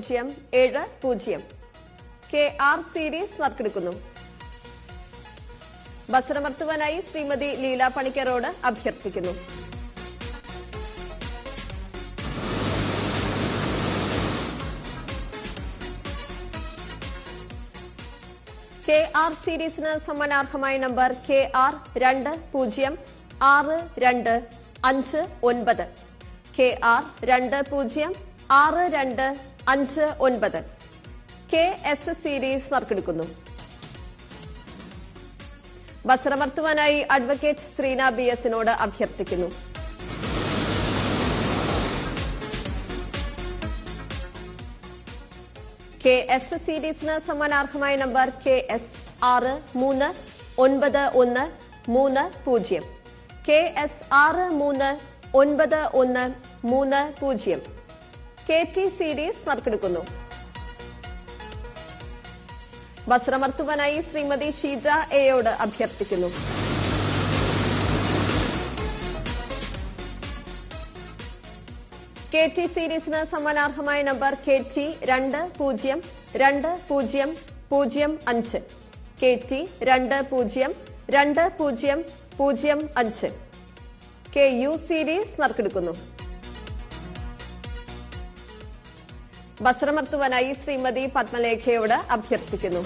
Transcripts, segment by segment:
07070. KR series നറുക്കെടുക്കുന്നു. ബസറമർത്തുവാനായി ശ്രീമതി ലീല പണിക്കരോട് അഭ്യർത്ഥിക്കുന്നു. KR സീരീസിന് സമ്മാനാർഹമായ number KR 206259. KR 206259. KS series നറുക്കെടുക്കുന്നു. ബസറമർത്തുവാനായി അഡ്വക്കേറ്റ് ശ്രീന BSനോട് അഭ്യർത്ഥിക്കുന്നു. KS സീരീസിന് സമ്മാനാർഹമായ number KS 6391330. KS 6391330. KT series നറുക്കെടുക്കുന്നു. ബസറമർത്തുവാനായി ശ്രീമതി ഷീജ എയോട് അഭ്യർത്ഥിക്കുന്നു. KT സീരീസിന് സമ്മാനാർഹമായ number KT 202005. KT 202005. KU series നറുക്കെടുക്കുന്നു. ബസറമർത്തുവാനായി ശ്രീമതി പത്മലേഖയോട് അഭ്യർത്ഥിക്കുന്നു.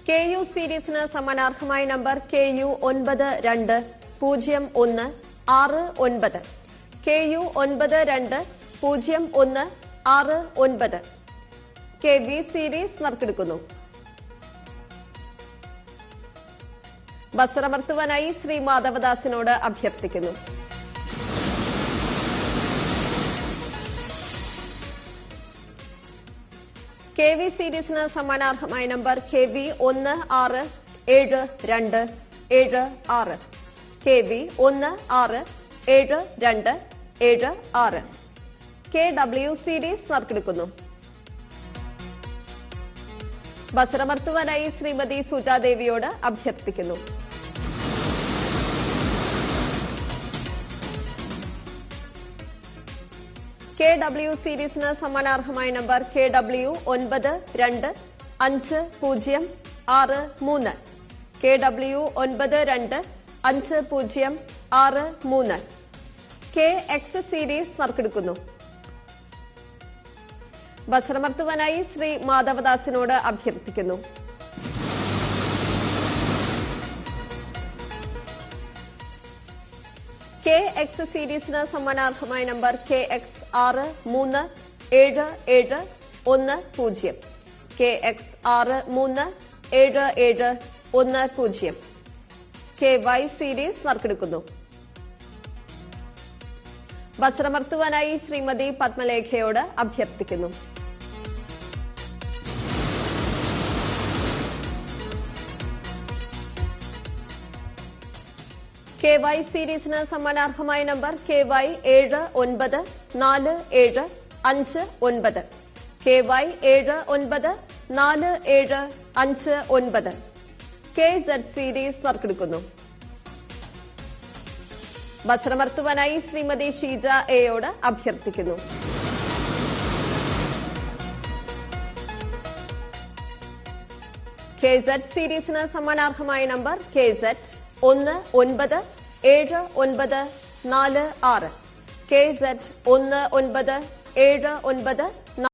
KU സീരീസിന് സമ്മാനാർഹമായ number KU 920169. KU 920169. KV series നറുക്കെടുക്കുന്നു. ബസറമർത്തുവാനായി ശ്രീ മാധവദാസിനോട് അഭ്യർത്ഥിക്കുന്നു. KV സീരീസിന് സമ്മാനാർഹമായ number KV 167276. KV 167276. KW series നറുക്കെടുക്കുന്നു. ബസറമർത്തുവാനായി ശ്രീമതി സുജാദേവിയോട് അഭ്യർത്ഥിക്കുന്നു. KW സീരീസിന് സമ്മാനാർഹമായ number KW 925063. KW 925063. KX series നറുക്കെടുക്കുന്നു. ബസറമർത്തുവാനായി ശ്രീ മാധവദാസിനോട് അഭ്യർത്ഥിക്കുന്നു. KX സീരീസിന് സമ്മാനാർഹമായ number KX 63771. KX 63771. KY series നറുക്കെടുക്കുന്നു. ബസറമർത്തുവാനായി ശ്രീമതി പത്മലേഖയോട് അഭ്യർത്ഥിക്കുന്നു. KY സീരീസിന് സമ്മാനാർഹമായ number KY 794759. KY 794759. KZ series നറുക്കെടുക്കുന്നു. ബസറമർത്തുവാനായി ശ്രീമതി ഷീജ എയോട് അഭ്യർത്ഥിക്കുന്നു. KZ സീരീസിന് സമ്മാനാർഹമായ നമ്പർ KZ 197946. KZ 197946.